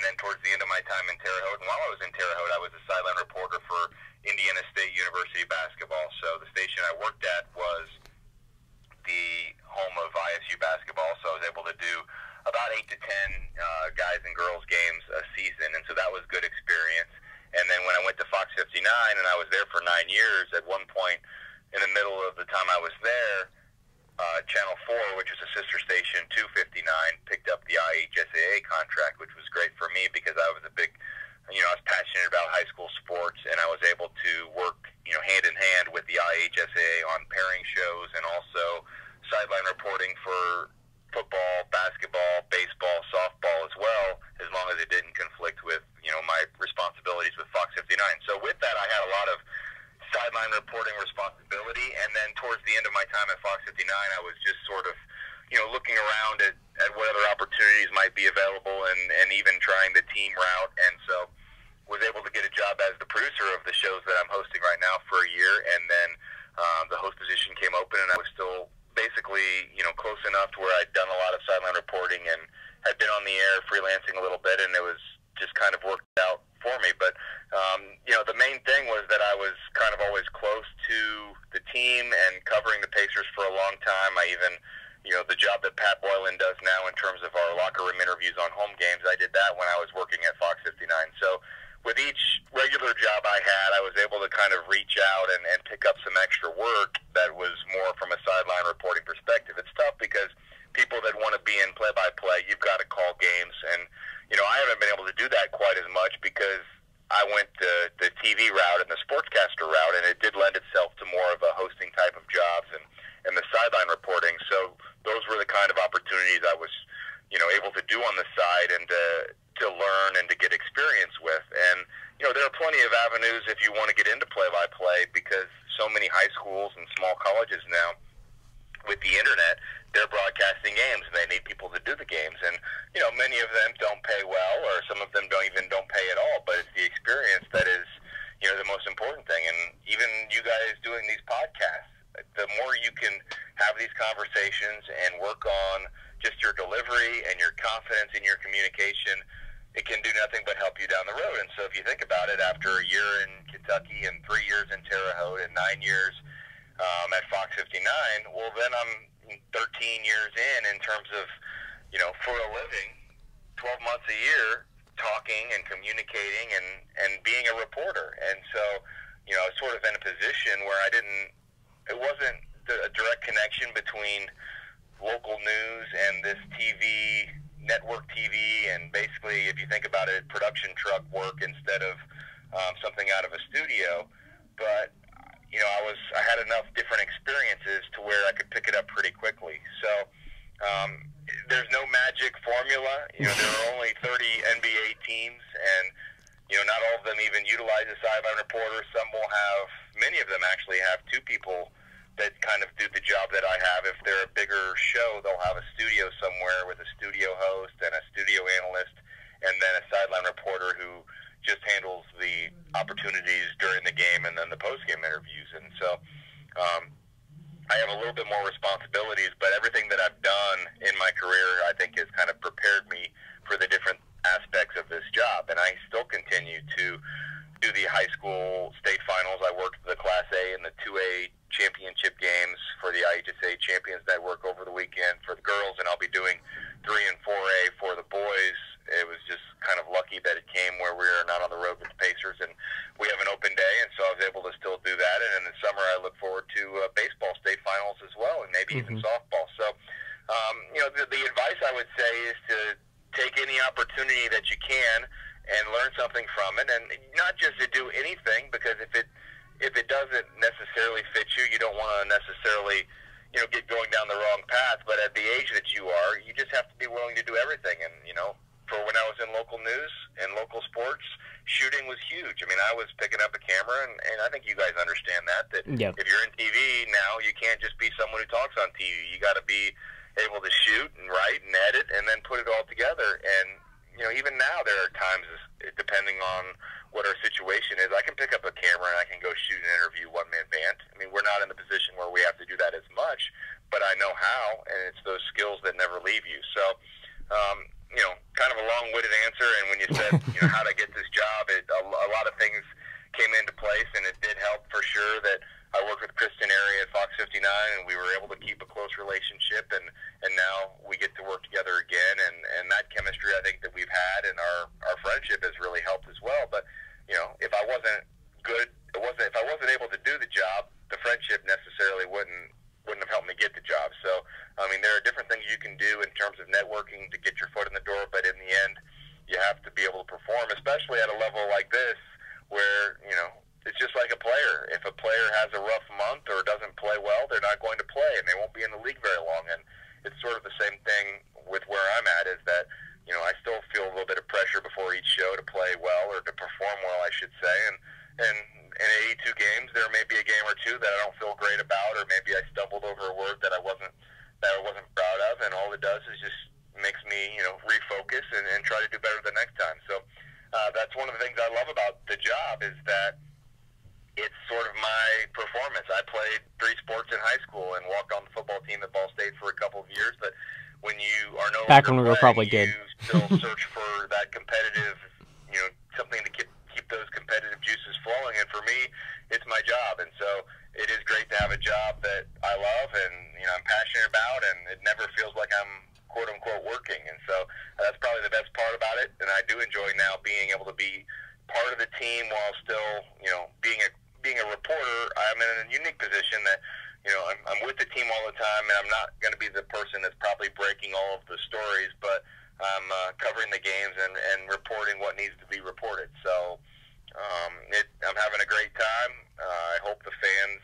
then towards the end of my time in Terre Haute, and while I was in Terre Haute, I was a sideline reporter for Indiana State University basketball. So the station I worked at was the home of ISU basketball, so I was able to do about 8 to 10 guys and girls games a season, and so that was good experience. And then when I went to Fox 59, and I was there for 9 years, at one point in the middle of the time I was there, Channel 4, which is a sister station to 59, picked up the IHSAA contract, which was great for me because I was I was passionate about high school sports, and I was able to work, hand in hand with the IHSAA on pairing shows, and also sideline reporting for football, basketball, baseball, softball as well, as long as it didn't conflict with, my responsibilities with Fox 59. So with that, I had a lot of sideline reporting responsibility, and then towards the end of my time at Fox 59, I was just sort of, looking around at what other opportunities might be available, and even trying the team route, and so was able to get a job as the producer of the shows that I'm hosting right now for a year, and then the host position came open, and I was still basically, close enough to where I'd done a lot of sideline reporting and had been on the air freelancing a little bit, and it was just kind of worked out for me. But, the main thing was that I was kind of always close to the team and covering the Pacers for a long time. I even, the job that Pat Boylan does now in terms of our locker room interviews on home games, I did that when I was working at Fox 59. So with each regular job I had, I was able to kind of reach out and pick up some extra work that was more from a sideline reporting perspective. It's tough because people that want to be in play-by-play, you've got to call games. And, I haven't been able to do that quite as much because I went the TV route and the sportscaster route, and it did lend itself to more of a hosting type of jobs and the sideline reporting. So those were the kind of opportunities I was, able to do on the side and to learn and to get experience with. And, there are plenty of avenues if you want to get into play-by-play, because so many high schools and small colleges now, with the internet, they're broadcasting games, and they need people to do the games. And, many of them don't pay well, or some of them don't pay at all, but it's the experience that is, the most important thing. And even you guys doing these podcasts, the more you can have these conversations and work on just your delivery and your confidence in your communication, it can do nothing but help you down the road. And so if you think about it, after a year in Kentucky and 3 years in Terre Haute and 9 years at Fox 59, well, then I'm 13 years in terms of, for a living, 12 months a year, talking and communicating and being a reporter. And so, I was sort of in a position where it wasn't a direct connection between local news and this network TV, and basically, if you think about it, production truck work instead of something out of a studio. But I had enough different experiences to where I could pick it up pretty quickly. So there's no magic formula. There are only 30 NBA teams, and not all of them even utilize a sideline reporter. Many of them actually have two people that kind of do the job that I have if they're a bigger regular show, they'll have a studio somewhere with a studio host and a studio analyst, and then a sideline reporter who just handles the opportunities during the game and then the post-game interviews. And so I have a little bit more responsibilities, but everything that I've done in my career, I think, has kind of prepared me for the different aspects of this job. And I still continue to do the high school state finals. I worked the Class A and the 2A championship games for the IHSA Champions Network over the weekend for the girls, and I'll be doing 3 and 4A for the boys. It was just kind of lucky that it came where we are not on the road with the Pacers, and we have an open day, and so I was able to still do that. And in the summer, I look forward to baseball state finals as well, and maybe even softball. So, the advice I would say is to take any opportunity that you can and learn something from it, and not just to do anything, because if it doesn't necessarily fit you, you don't want to necessarily get going down the wrong path. But at the age that you are, you just have to be willing to do everything. And for when I was in local news and local sports, shooting was huge. I mean, I was picking up a camera, and I think you guys understand that Yep. If you're in TV now, you can't just be someone who talks on TV. You got to be able to shoot and write and edit and then put it all together. And even now there are times, depending on what our situation is, I can pick up a camera and I can go shoot an interview one-man band. I mean, we're not in the position where we have to do that as much, but I know how, and it's those skills that never leave you. So, kind of a long-winded answer, and when you said, how to get this job, a lot of things came into place, and it did help for sure that I worked with Kristen Airy at Fox 59, and we were able to keep a close relationship, and now we get to work together again, and that chemistry I think that we've had, and our friendship has really helped as well. But, if I wasn't good, if I wasn't able to do the job, the friendship necessarily wouldn't have helped me get the job. So, I mean, there are different things you can do in terms of networking to get your foot in the door, but in the end, you have to be able to perform, especially at a level like this where, it's just like a player. If a player has a rough month or doesn't play well, they're not going to play, and they won't be in the league very long. And it's sort of the same thing with where I'm at, is that, I still feel a little bit of pressure before each show to play well, or to perform well, I should say. And in 82 games, there may be a game or two that I don't feel great about, or maybe I stumbled over a word that I wasn't proud of, and all it does is just makes me, refocus and try to do better the next time. So that's one of the things I love about the job, is that it's sort of my performance. I played 3 sports in high school and walked on the football team at Ball State for a couple of years, but when you are no Back longer when we were playing, probably good. you still search for that competitive, something to keep those competitive juices flowing. And for me, it's my job. And so it is great to have a job that I love and, I'm passionate about, and it never feels like I'm quote unquote working. And so that's probably the best part about it. And I do enjoy now being able to be part of the team while still, being a reporter. I'm in a unique position that, I'm with the team all the time, and I'm not going to be the person that's probably breaking all of the stories, but I'm covering the games and reporting what needs to be reported. So I'm having a great time. I hope the fans,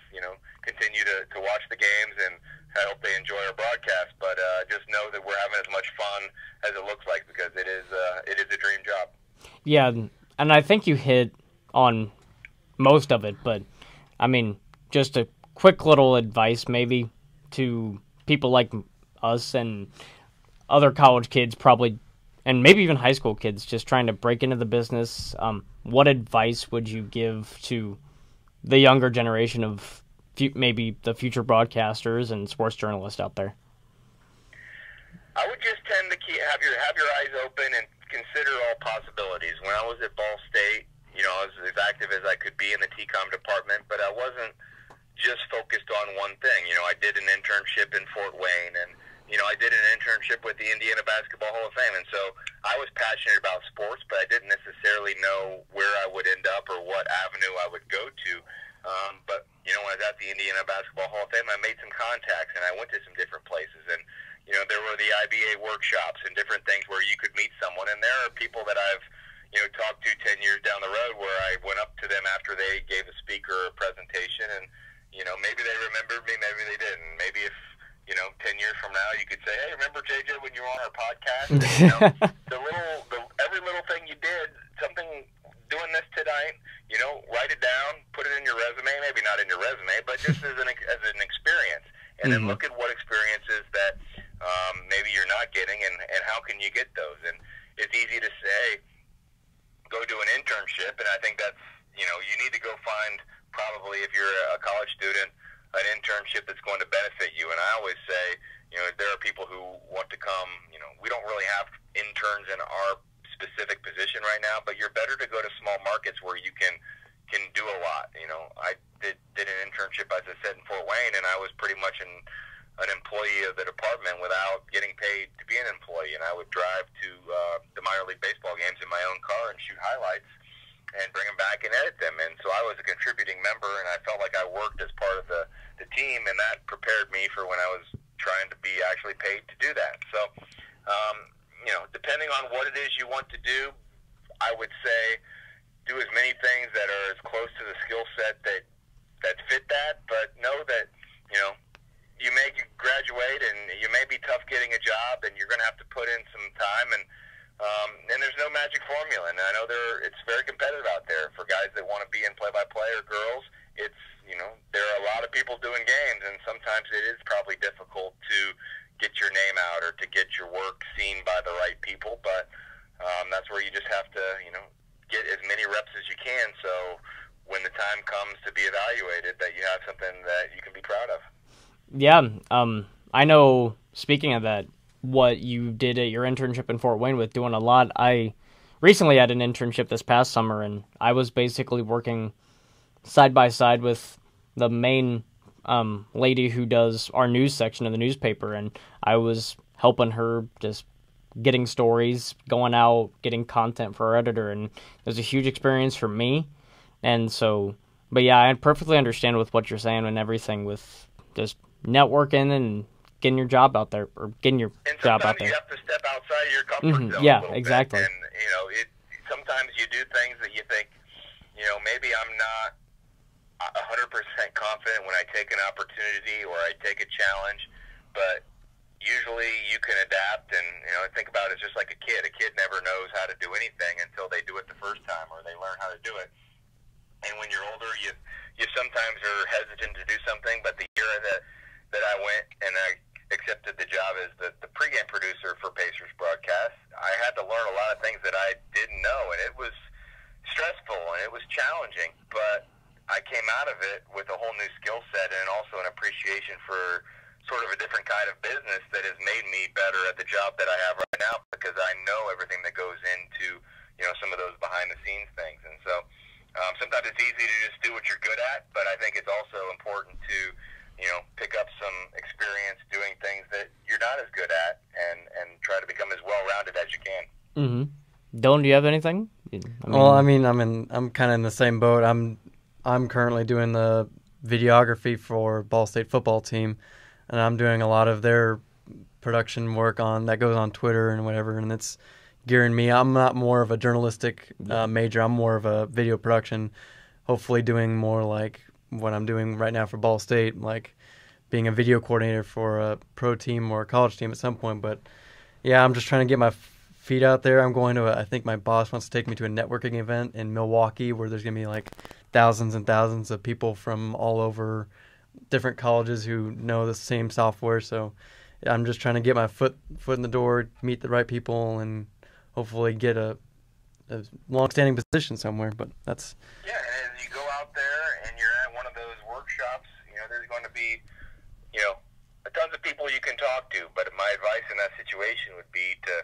continue to watch the games, and I hope they enjoy our broadcast. But just know that we're having as much fun as it looks like, because it is a dream job. Yeah, and I think you hit on most of it, but, I mean, just a quick little advice maybe to people like us and other college kids probably, and maybe even high school kids just trying to break into the business. What advice would you give to the younger generation of maybe the future broadcasters and sports journalists out there? I would just tend to have your eyes open and consider all possibilities. When I was at Ball State, I was as active as I could be in the TCOM department, but I wasn't just focused on one thing. I did an internship in Fort Wayne, and I did an internship with the Indiana Basketball Hall of Fame, and so I was passionate about sports, but I didn't necessarily know where I would end up or what avenue I would go to. But when I was at the Indiana Basketball Hall of Fame, I made some contacts, and I went to some different places, and there were the IBA workshops and different things where you could meet someone, and there are people that I've talked to 10 years down the road where I went up to them after they gave a speaker or a presentation, and maybe they remembered me, maybe they didn't. Maybe if 10 years from now, you could say, "Hey, remember JJ when you were on our podcast?" And, every little thing you did, something doing this tonight, write it down, put it in your resume. Maybe not in your resume, but just as an experience, and then look at what experiences that not getting, and how can you get those? And it's easy to say, go do an internship, and I think that's, you need to go find, probably if you're a college student, an internship that's going to benefit you. And I always say, there are people who want to come, we don't really have interns in our specific position right now, but you're better to go to small markets where you can do a lot. I did an internship, as I said, in Fort Wayne, and I was pretty much an employee of the department without getting paid to be an employee. And I would drive to the minor league baseball games in my own car and shoot highlights and bring them back and edit them. And so I was a contributing member, and I felt like I worked as part of the team, and that prepared me for when I was trying to be actually paid to do that. So, depending on what it is you want to do, I would say do as many things that are as close to the skill set that fit that, but know that, you may graduate and you may be tough getting a job, and you're going to have to put in some time, and there's no magic formula. And I know it's very competitive out there for guys that want to be in play-by-play, or girls. It's, there are a lot of people doing games, and sometimes it is probably difficult to get your name out or to get your work seen by the right people. But that's where you just have to, get as many reps as you can, so when the time comes to be evaluated, that you have something that you can be proud of. Yeah, I know, speaking of that, what you did at your internship in Fort Wayne with doing a lot. I recently had an internship this past summer, and I was basically working side by side with the main lady who does our news section of the newspaper, and I was helping her just getting stories, going out, getting content for our editor, and it was a huge experience for me. And so, but yeah, I perfectly understand with what you're saying and everything with just networking and getting your job out there, or getting your job out there. And sometimes you have to step outside your comfort zone. Yeah, a little exactly. bit. And, sometimes you do things that you think, maybe I'm not 100% confident when I take an opportunity or I take a challenge, but usually you can adapt. And think about it, it's just like a kid. A kid never knows how to do anything until they do it the first time, or they learn how to do it. And when you're older, you sometimes are hesitant to do something. But the year that I went and I accepted the job as the pregame producer for Pacers Broadcast, I had to learn a lot of things that I didn't know, and it was stressful and it was challenging. But I came out of it with a whole new skill set, and also an appreciation for sort of a different kind of business that has made me better at the job that I have right now, because I know everything that goes into, some of those behind the scenes things. And so sometimes it's easy to just do what you're good at, but I think it's also important to, pick up some experience doing things that you're not as good at, and try to become as well-rounded as you can. Mm-hmm. Dylan, do you have anything? I'm kind of in the same boat. I'm currently doing the videography for Ball State football team, and I'm doing a lot of their production work that goes on Twitter and whatever, and it's gearing me. I'm not more of a journalistic major. I'm more of a video production, hopefully doing more like what I'm doing right now for Ball State, like being a video coordinator for a pro team or a college team at some point. But yeah, I'm just trying to get my feet out there. I'm going to I think my boss wants to take me to a networking event in Milwaukee where there's going to be like thousands and thousands of people from all over different colleges who know the same software. So I'm just trying to get my foot in the door, meet the right people, and hopefully get a long-standing position somewhere. But that's... Yeah, and as you go out there and you're at one of those workshops, there's going to be, tons of people you can talk to. But my advice in that situation would be to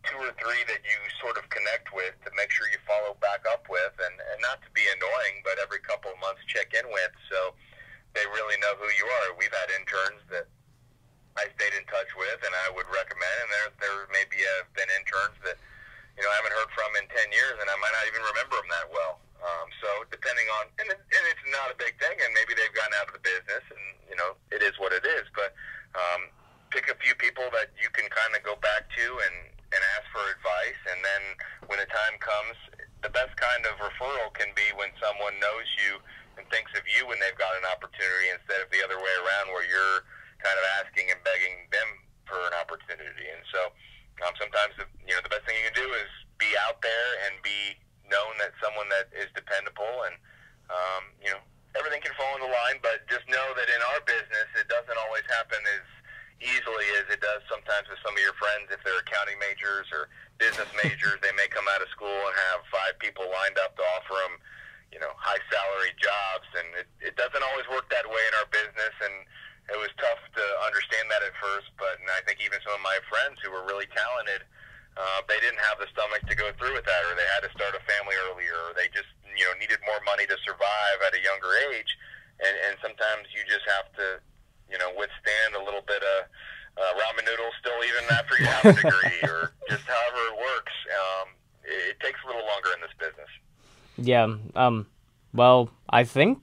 2 or 3 that you sort of connect with, to make sure you follow back up with, and not to be annoying, but every couple of months check in with, so they really know who you are. We've had interns that I stayed in touch with, and I would recommend, and there maybe have been interns that I haven't heard from in 10 years, and I might not even remember them that well. So depending on, and it's not a big thing, and maybe they've gotten out of the business, and it is what it is. But pick a few people that you can kind of go back to and ask for advice, and then when the time comes, the best kind of referral can be when someone knows you and thinks of you when they've got an opportunity, instead of the other way around where you're kind of asking and begging them for an opportunity. And so sometimes the best thing you can do is be out there and be known that someone that is dependable, and everything can fall into line, but just know that in our business it doesn't always happen as easily as it does sometimes with some of your friends, if they're accounting majors or business majors, they may come out of school and have 5 people lined up to offer them, high salary jobs, and it doesn't always work that way in our business, and it was tough to understand that at first, but I think even some of my friends who were really talented, they didn't have the stomach to go through with that, or they had to start a family earlier, or they just needed more money to survive at a younger age, and sometimes you just have to withstand a little bit of ramen noodles still even after you have a degree, or just however it works. It takes a little longer in this business. Yeah. Well, I think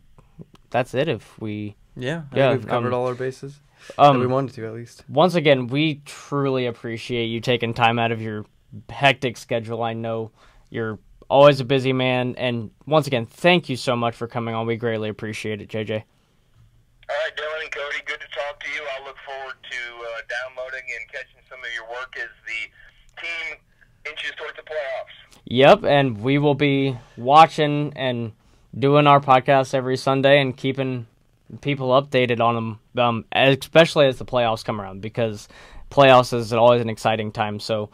that's it. If we I think we've covered all our bases. That we wanted to, at least. Once again, we truly appreciate you taking time out of your hectic schedule. I know you're always a busy man, and once again, thank you so much for coming on. We greatly appreciate it, JJ. All right, Dylan and Cody, good to talk to you. I'll look forward to downloading and catching some of your work as the team inches towards the playoffs. Yep, and we will be watching and doing our podcast every Sunday and keeping people updated on them, especially as the playoffs come around, because playoffs is always an exciting time. So,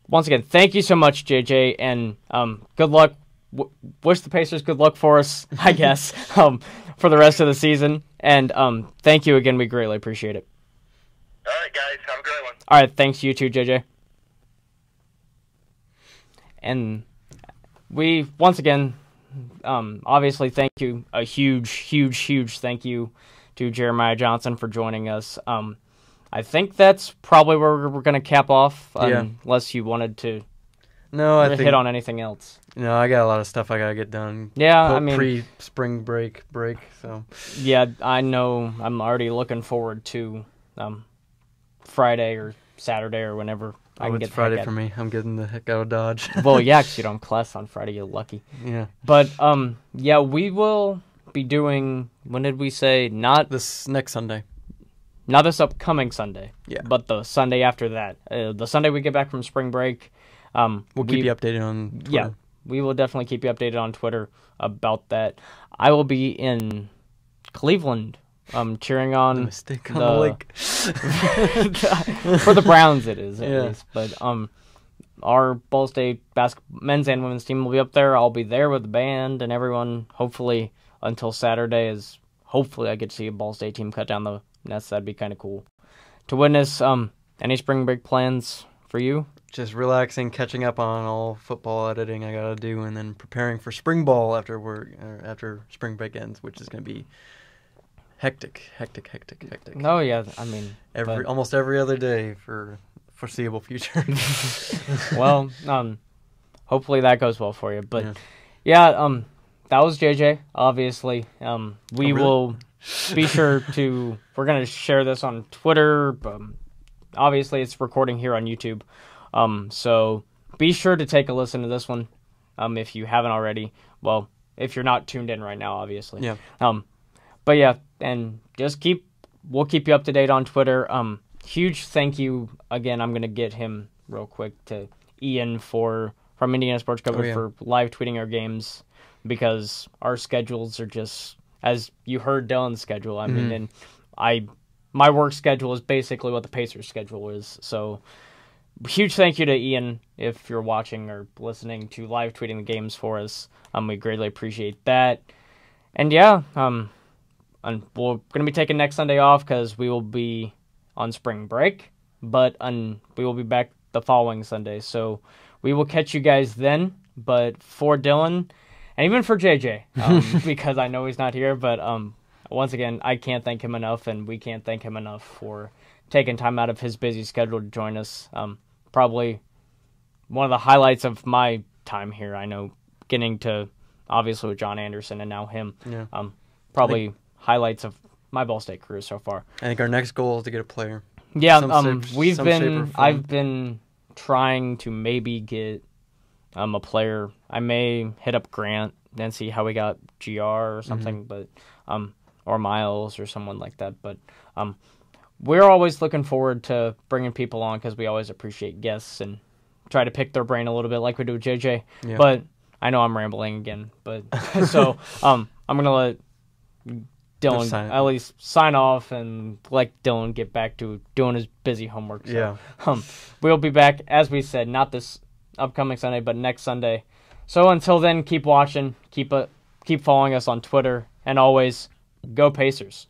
once again, thank you so much, JJ, and good luck. Wish the Pacers good luck for us, I guess, for the rest of the season. And thank you again. We greatly appreciate it. All right, guys. Have a great one. All right. Thanks, you too, JJ. And we, once again, obviously thank you. A huge thank you to Jeremiah Johnson for joining us. I think that's probably where we're going to cap off, unless you wanted to hit on anything else. No, I got a lot of stuff I got to get done. Yeah, pre-spring break, so. Yeah, I know. I'm already looking forward to Friday or Saturday or whenever I can get it's Friday for me. I'm getting the heck out of Dodge. Well, yeah, because you don't class on Friday. You're lucky. Yeah. But, we will be doing, when did we say? Not this next Sunday. Not this upcoming Sunday. Yeah. But the Sunday after that. The Sunday we get back from spring break. We'll keep you updated on Twitter. Yeah, we will definitely keep you updated on Twitter about that. I will be in Cleveland cheering on the mistake on the lake. For the Browns it is, at least. But our Ball State men's and women's team will be up there. I'll be there with the band and everyone, hopefully, until Saturday. Hopefully I get to see a Ball State team cut down the nets. That'd be kind of cool to witness. Any spring break plans for you? Just relaxing, catching up on all football editing I gotta do, and then preparing for spring ball after spring break ends, which is gonna be hectic. Oh yeah, almost every other day for foreseeable future. Well, hopefully that goes well for you. But that was JJ. Obviously, we will be sure to. We're gonna share this on Twitter. Obviously, it's recording here on YouTube. So be sure to take a listen to this one, if you haven't already. Well, if you're not tuned in right now, obviously. Yeah. But yeah, and we'll keep you up to date on Twitter. Huge thank you again. I'm gonna get him real quick to Ian from Indiana Sports Coverage for live tweeting our games, because our schedules are just, as you heard Dylan's schedule. I mean, and my work schedule is basically what the Pacers schedule is. So. Huge thank you to Ian if you're watching or listening to live tweeting the games for us. We greatly appreciate that. And and we're going to be taking next Sunday off because we will be on spring break, but we will be back the following Sunday. So we will catch you guys then. But for Dylan, and even for JJ, because I know he's not here, but once again, I can't thank him enough, and we can't thank him enough for taking time out of his busy schedule to join us. Probably one of the highlights of my time here. I know getting to, obviously, with John Anderson and now him. Yeah. Probably highlights of my Ball State career so far. I think our next goal is to get a player. Yeah, I've been trying to maybe get a player. I may hit up Grant and see how we got GR or something, but or Miles or someone like that. But we're always looking forward to bringing people on because we always appreciate guests and try to pick their brain a little bit like we do with JJ. Yeah. But I know I'm rambling again. But so I'm going to let Dylan at least sign off and let Dylan get back to doing his busy homework. So, we'll be back, as we said, not this upcoming Sunday, but next Sunday. So until then, keep watching, keep following us on Twitter, and always, go Pacers.